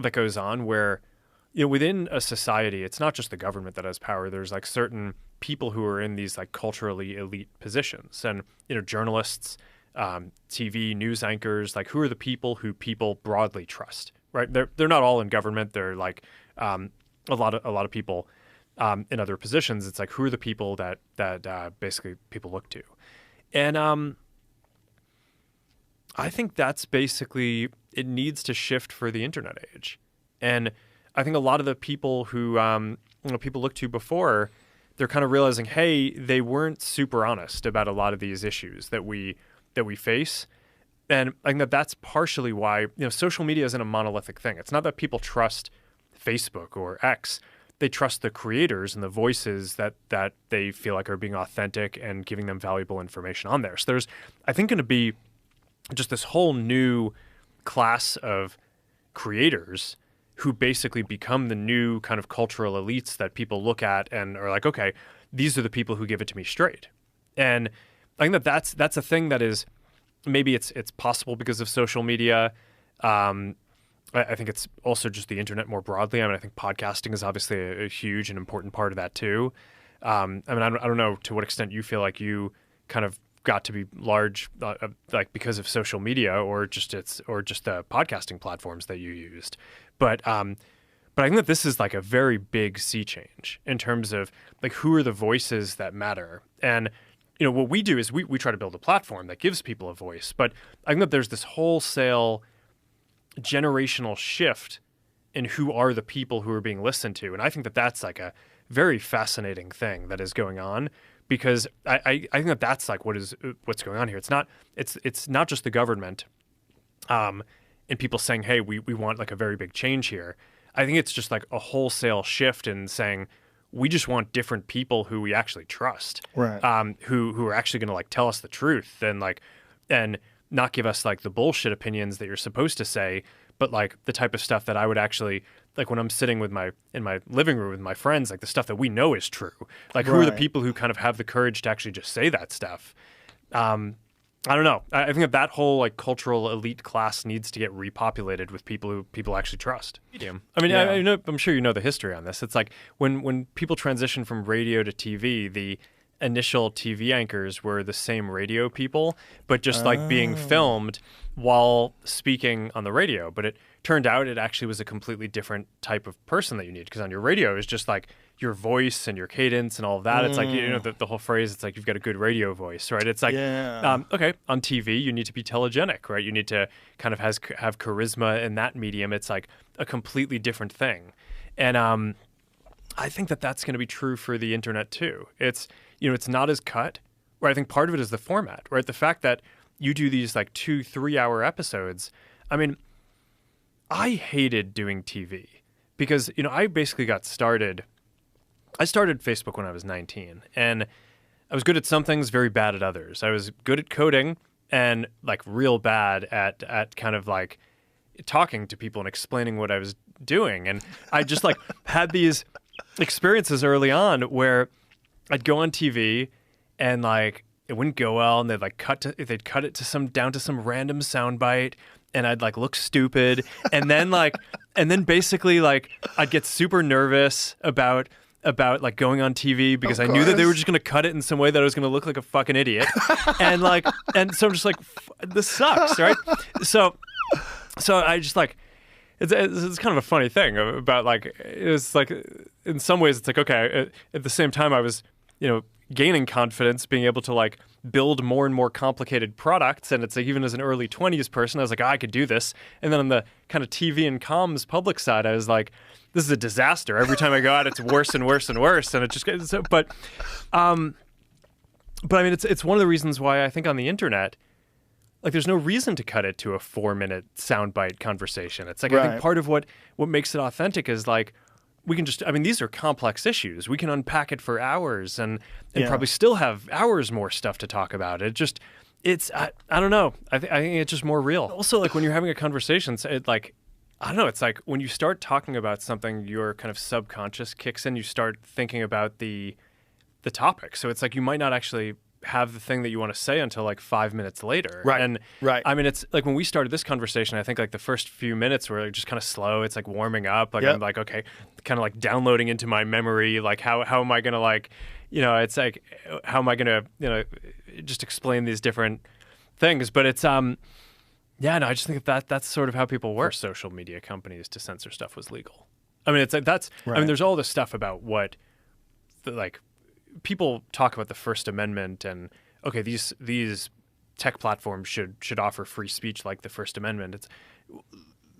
that goes on where, within a society, it's not just the government that has power. There's like certain people who are in these like culturally elite positions, and journalists, TV news anchors, like who are the people who people broadly trust, right? They're not all in government. They're like a lot of people in other positions. It's like who are the people that basically people look to, and I think that's basically it needs to shift for the internet age, and I think a lot of the people who people look to before, they're kind of realizing, hey, they weren't super honest about a lot of these issues that we face. And I think that's partially why, social media isn't a monolithic thing. It's not that people trust Facebook or X. They trust the creators and the voices that they feel like are being authentic and giving them valuable information on there. So there's, I think, going to be just this whole new class of creators who basically become the new kind of cultural elites that people look at and are like, okay, these are the people who give it to me straight. And I think that's a thing that is, maybe it's possible because of social media. I think it's also just the internet more broadly. I mean, I think podcasting is obviously a huge and important part of that too. I mean, I don't know to what extent you feel like you kind of got to be large, like because of social media or just the podcasting platforms that you used. But I think that this is like a very big sea change in terms of like who are the voices that matter. And what we do is we try to build a platform that gives people a voice. But I think that there's this wholesale generational shift in who are the people who are being listened to. And I think that that's like a very fascinating thing that is going on, because I think that that's like what's going on here. It's not just the government and people saying, hey, we want like a very big change here. I think it's just like a wholesale shift in saying we just want different people who we actually trust, right? Who are actually going to like tell us the truth and not give us like the bullshit opinions that you're supposed to say, but like the type of stuff that I would actually like when I'm sitting in my living room with my friends, like the stuff that we know is true. Like who are the people who kind of have the courage to actually just say that stuff? I don't know. I think that whole like cultural elite class needs to get repopulated with people who people actually trust. I mean, yeah. I'm sure you know the history on this. It's like when people transition from radio to TV, the initial TV anchors were the same radio people, but just like being filmed while speaking on the radio. But it turned out it actually was a completely different type of person that you need, because on your radio is just like your voice and your cadence and all of that. It's like, the whole phrase, it's like you've got a good radio voice, right? It's like, okay, on TV, you need to be telegenic, right? You need to kind of have charisma in that medium. It's like a completely different thing. And I think that that's going to be true for the internet too. It's, it's not as cut, where I think part of it is the format, right? The fact that you do these like 2-3 hour episodes. I mean, I hated doing TV because, I basically I started Facebook when I was 19, and I was good at some things, very bad at others. I was good at coding and like real bad at kind of like talking to people and explaining what I was doing. And I just like had these experiences early on where I'd go on TV and like it wouldn't go well, and they'd cut it down to some random soundbite, and I'd like look stupid, and then basically like I'd get super nervous about like going on TV because I knew that they were just going to cut it in some way that I was going to look like a fucking idiot, and so I'm just like, this sucks, right? So I just like. It's kind of a funny thing about like, it's like in some ways it's like, okay, at the same time I was, gaining confidence, being able to like build more and more complicated products. And it's like, even as an early 20s person, I was like, I could do this. And then on the kind of TV and comms public side, I was like, this is a disaster. Every time I go out, it's worse and worse and worse. And it just gets so, but I mean, it's one of the reasons why I think on the internet, like, there's no reason to cut it to a 4-minute soundbite conversation. It's like, I think part of what makes it authentic is like, we can just, I mean, these are complex issues. We can unpack it for hours and probably still have hours more stuff to talk about. I don't know. I think it's just more real. Also, like when you're having a conversation, I don't know. It's like when you start talking about something, your kind of subconscious kicks in. You start thinking about the topic. So it's like you might not actually have the thing that you want to say until like 5 minutes later. Right. And Right. I mean, it's like when we started this conversation, I think like the first few minutes were like just kind of slow. It's like warming up. Like Yep. I'm like, okay, kind of like downloading into my memory. Like how am I going to like, it's like, how am I going to, just explain these different things? But it's, yeah, no, I just think that's sort of how people work. For social media companies to censor stuff was legal. I mean, it's like I Right. mean, there's all this stuff about what, like, people talk about the First Amendment and okay, these tech platforms should offer free speech like the First Amendment. It's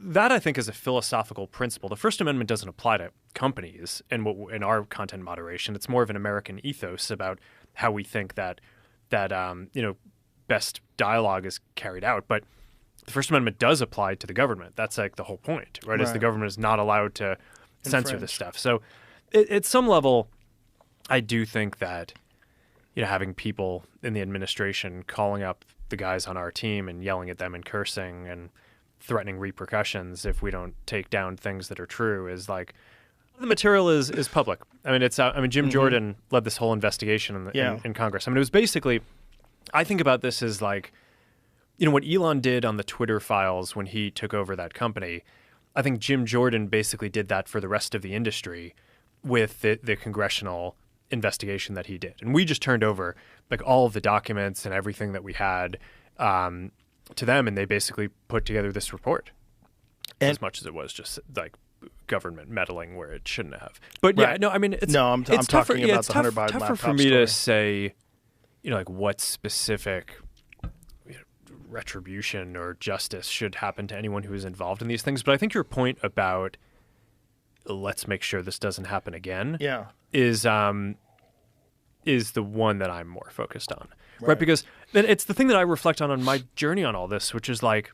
that I think is a philosophical principle. The First Amendment doesn't apply to companies in our content moderation. It's more of an American ethos about how we think that best dialogue is carried out. But the First Amendment does apply to the government. That's like the whole point, right? Is the government is not allowed to censor this stuff. So at some level, I do think that, having people in the administration calling up the guys on our team and yelling at them and cursing and threatening repercussions if we don't take down things that are true is like, the material is public. I mean, Jim Jordan led this whole investigation in Congress. I mean, it was basically, I think about this as like, what Elon did on the Twitter files when he took over that company. I think Jim Jordan basically did that for the rest of the industry with the congressional investigation that he did. And we just turned over like all of the documents and everything that we had to them, and they basically put together this report. And as much as it was just like government meddling where it shouldn't have. But yeah, no, I mean, I'm talking about the Hunter Biden laptop tougher for me story. to say, like what specific retribution or justice should happen to anyone who is involved in these things. But I think your point about let's make sure this doesn't happen again is the one that I'm more focused on. Right? Because then it's the thing that I reflect on my journey on all this, which is like,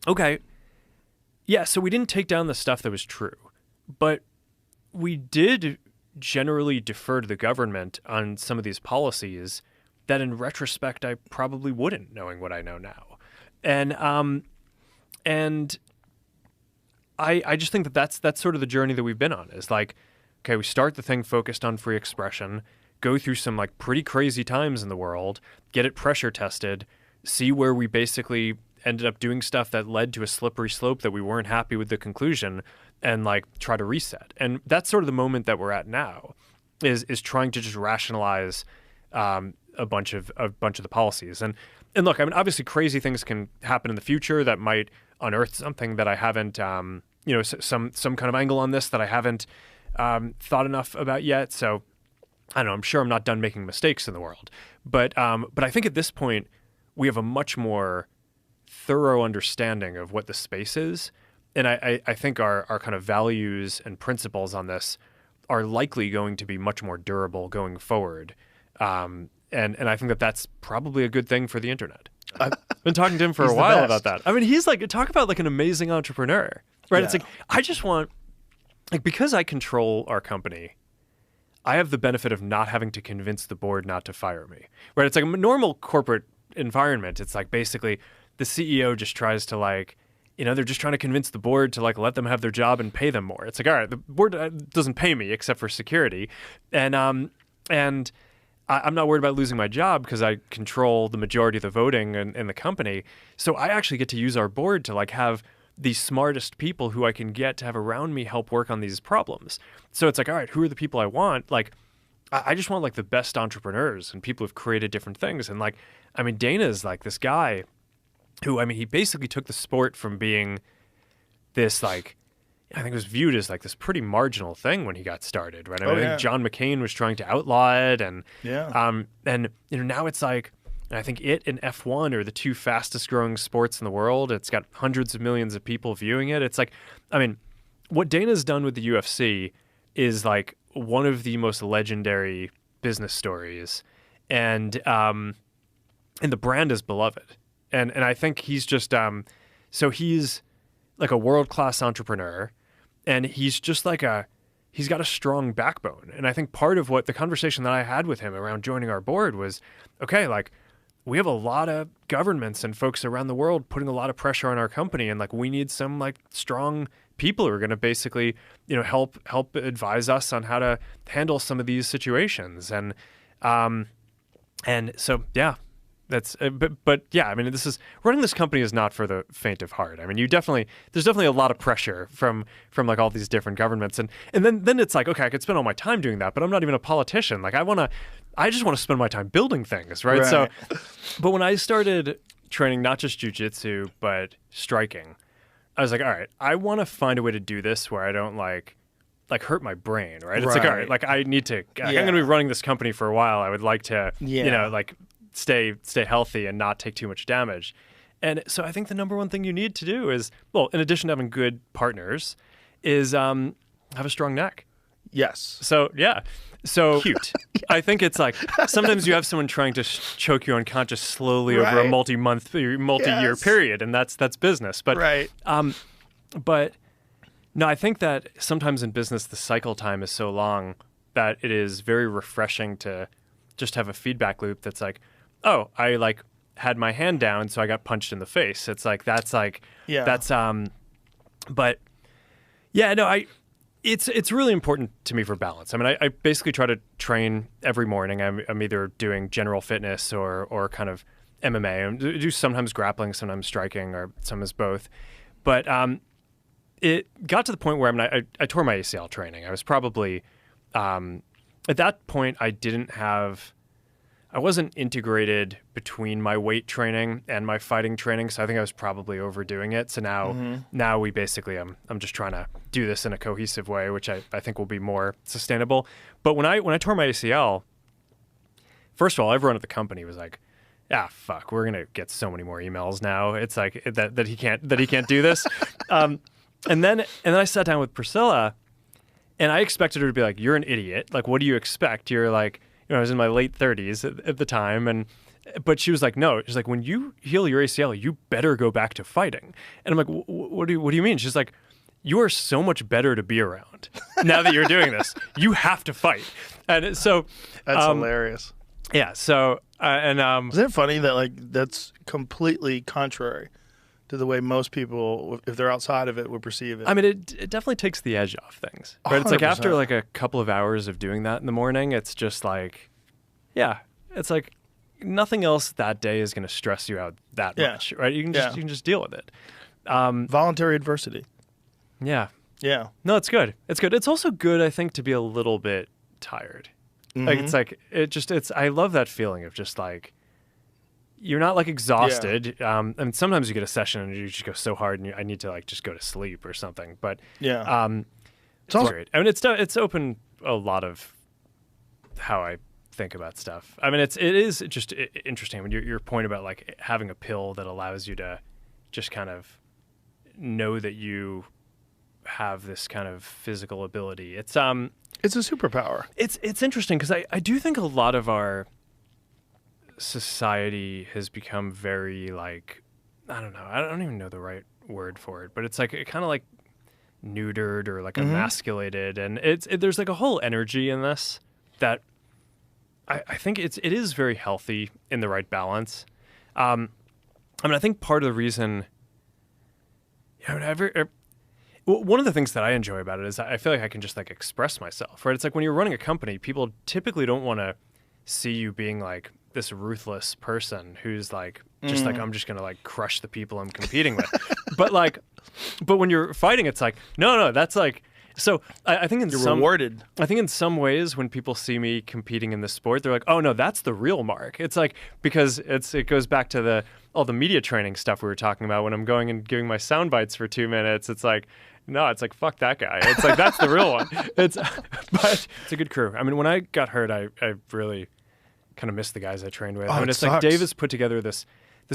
okay, yeah, so we didn't take down the stuff that was true, but we did generally defer to the government on some of these policies that in retrospect I probably wouldn't, knowing what I know now. And I just think that's sort of the journey that we've been on, is like, okay, we start the thing focused on free expression, go through some like pretty crazy times in the world, get it pressure tested, see where we basically ended up doing stuff that led to a slippery slope that we weren't happy with the conclusion, and like try to reset. And that's sort of the moment that we're at now, is trying to just rationalize a bunch of the policies. And look, I mean, obviously crazy things can happen in the future that might unearth something that I haven't, some kind of angle on this that I haven't thought enough about yet. So I don't know, I'm sure I'm not done making mistakes in the world. But I think at this point, we have a much more thorough understanding of what the space is. And I think our kind of values and principles on this are likely going to be much more durable going forward. And I think that that's probably a good thing for the internet. I've been talking to him for a while about that. I mean, he's like, talk about like an amazing entrepreneur, right? Yeah. It's like, I just want, like, because I control our company, I have the benefit of not having to convince the board not to fire me, right? It's like a normal corporate environment. It's like basically the CEO just tries to like, they're just trying to convince the board to like let them have their job and pay them more. It's like, all right, the board doesn't pay me except for security. And I'm not worried about losing my job because I control the majority of the voting in the company. So I actually get to use our board to like have the smartest people who I can get to have around me help work on these problems. So it's like, all right, who are the people I want? Like, I just want like the best entrepreneurs and people who've created different things. And like, I mean, Dana's like this guy who, I mean, he basically took the sport from being this like, I think it was viewed as like this pretty marginal thing when he got started, right? I mean, I think John McCain was trying to outlaw it, and now it's like, I think it and F1 are the two fastest growing sports in the world. It's got hundreds of millions of people viewing it. It's like, I mean, what Dana's done with the UFC is like one of the most legendary business stories, and the brand is beloved, and I think he's just so he's like a world-class entrepreneur, and he's just like he's got a strong backbone. And I think part of what the conversation that I had with him around joining our board was, okay, like we have a lot of governments and folks around the world putting a lot of pressure on our company, and like we need some like strong people who are going to basically, help advise us on how to handle some of these situations. And And so, yeah, that's, but yeah, I mean, running this company is not for the faint of heart. I mean, there's definitely a lot of pressure from like all these different governments. And then it's like, okay, I could spend all my time doing that, but I'm not even a politician. Like I just want to spend my time building things. Right. So, but when I started training, not just jujitsu, but striking, I was like, all right, I want to find a way to do this where I don't like hurt my brain. Right. It's like, all right, like I need to, I'm going to be running this company for a while. I would like to, like, stay healthy and not take too much damage. And so I think the number one thing you need to do is, well, in addition to having good partners, is have a strong neck. Yes. So, yeah. So cute. I think it's like sometimes you have someone trying to choke you unconscious slowly over a multi-year period, and that's business. But but no, I think that sometimes in business the cycle time is so long that it is very refreshing to just have a feedback loop that's like, oh, I like had my hand down, so I got punched in the face. It's like that's but yeah, no, it's really important to me for balance. I mean, I basically try to train every morning. I'm either doing general fitness or kind of MMA. I do sometimes grappling, sometimes striking, or sometimes both. But it got to the point where I tore my ACL training. I was probably at that point I wasn't integrated between my weight training and my fighting training, so I think I was probably overdoing it. So now we basically, I'm just trying to do this in a cohesive way, which I think will be more sustainable. But when I tore my ACL, first of all, everyone at the company was like, fuck, we're gonna get so many more emails now. It's like that he can't do this. And then I sat down with Priscilla, and I expected her to be like, you're an idiot. Like, what do you expect? You're like, I was in my late 30s at the time, but she was like, no. She's like, when you heal your ACL, you better go back to fighting. And I'm like, what do you mean? She's like, you are so much better to be around now that you're doing this. You have to fight. And so that's hilarious. Yeah. So isn't it funny that like that's completely contrary to the way most people, if they're outside of it, would perceive it? I mean, it definitely takes the edge off things. Right? It's like after like a couple of hours of doing that in the morning, it's just like, it's like nothing else that day is going to stress you out that much, right? You can just deal with it. Voluntary adversity. Yeah. Yeah. No, it's good. It's good. It's also good, I think, to be a little bit tired. Like I love that feeling of just like, you're not like exhausted. And sometimes you get a session and you just go so hard and I need to like just go to sleep or something. But it's great. I mean, it's opened a lot of how I think about stuff. I mean, it is just interesting when your point about like having a pill that allows you to just kind of know that you have this kind of physical ability. It's a superpower. It's interesting because I do think a lot of our society has become very like, I don't know, I don't even know the right word for it, but it's like kind of like neutered or like emasculated, and there's like a whole energy in this that I think it is very healthy in the right balance. I mean, I think part of the reason, one of the things that I enjoy about it is I feel like I can just like express myself, right? It's like when you're running a company, people typically don't want to see you being like this ruthless person who's like just like, I'm just gonna like crush the people I'm competing with. but when you're fighting, it's like no, that's like, so I think you're rewarded. I think in some ways when people see me competing in this sport, they're like, oh no, that's the real Mark. It's like, because it goes back to all the media training stuff we were talking about. When I'm going and giving my sound bites for 2 minutes, it's like, no, it's like, fuck that guy. It's like, that's the real one. But it's a good crew. I mean, when I got hurt, I really kind of missed the guys I trained with. I mean, it's like Dave has put together this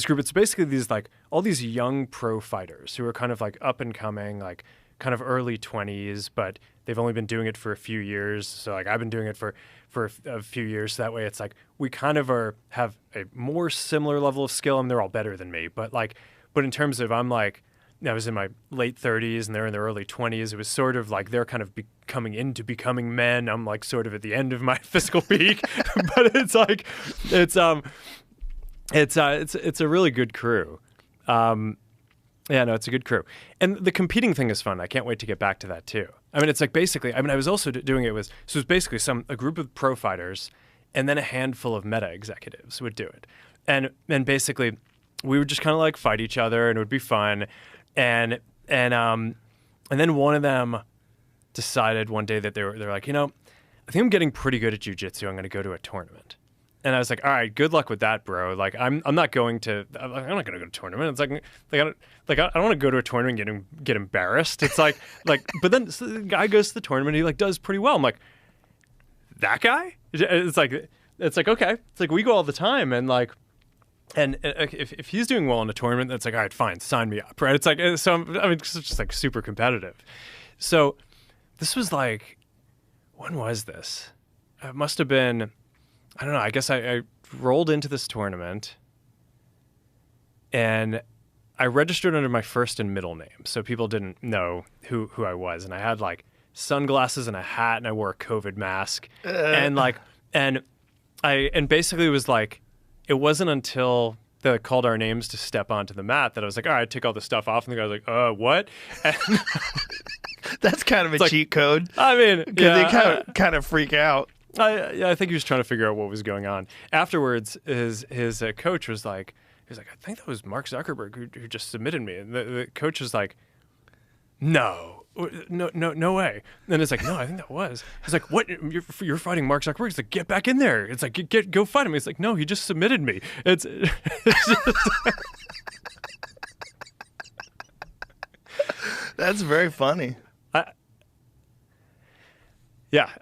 group. It's basically these like all these young pro fighters who are kind of like up and coming, like kind of early 20s, but they've only been doing it for a few years. So like I've been doing it for a few years. So that way it's like we kind of have a more similar level of skill, and they're all better than me. But in terms of, I was in my late 30s and they're in their early 20s. It was sort of like they're kind of coming into becoming men. I'm like sort of at the end of my physical peak, but it's like it's a really good crew. It's a good crew, and the competing thing is fun. I can't wait to get back to that too. I mean, it's like basically. I mean, I was also doing it was basically a group of pro fighters and then a handful of meta executives would do it. And basically we would just kind of like fight each other, and it would be fun. And then one of them decided one day that they're like, I think I'm getting pretty good at jiu-jitsu. I'm going to go to a tournament. And I was like, all right, good luck with that, bro. Like, I'm not going to go to a tournament. It's I don't want to go to a tournament and get embarrassed. It's like, but then so the guy goes to the tournament. He like does pretty well. I'm like, that guy? It's like okay. It's like we go all the time, and like, and if he's doing well in a tournament, that's like, all right, fine, sign me up, right? It's like, so it's just like super competitive. So this was like, when was this? It must have been, I don't know. I guess I rolled into this tournament, and I registered under my first and middle name, so people didn't know who I was. And I had like sunglasses and a hat, and I wore a COVID mask, and basically it was like, it wasn't until they called our names to step onto the mat that I was like, all right, take all the stuff off, and the guy was like, what? And that's kind of a cheat code. I mean, they kind of freak out. I think he was trying to figure out what was going on. Afterwards, his coach was like, I think that was Mark Zuckerberg who just submitted me. And the coach was like, no way. And it's like, no, I think that was. He's like, what? You're fighting Mark Zuckerberg? It's like, get back in there. It's like, go fight him. He's like, no, he just submitted me. It's That's very funny.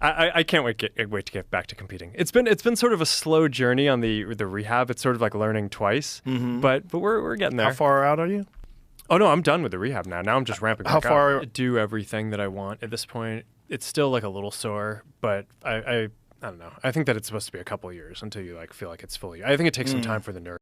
I can't wait to get back to competing. It's been sort of a slow journey on the rehab. It's sort of like learning twice, but we're getting there. How far out are you? Oh no, I'm done with the rehab now. Now I'm just ramping back How far? up. Do everything that I want at this point. It's still like a little sore, but I don't know. I think that it's supposed to be a couple of years until you like feel like it's fully. I think it takes some time for the nerve.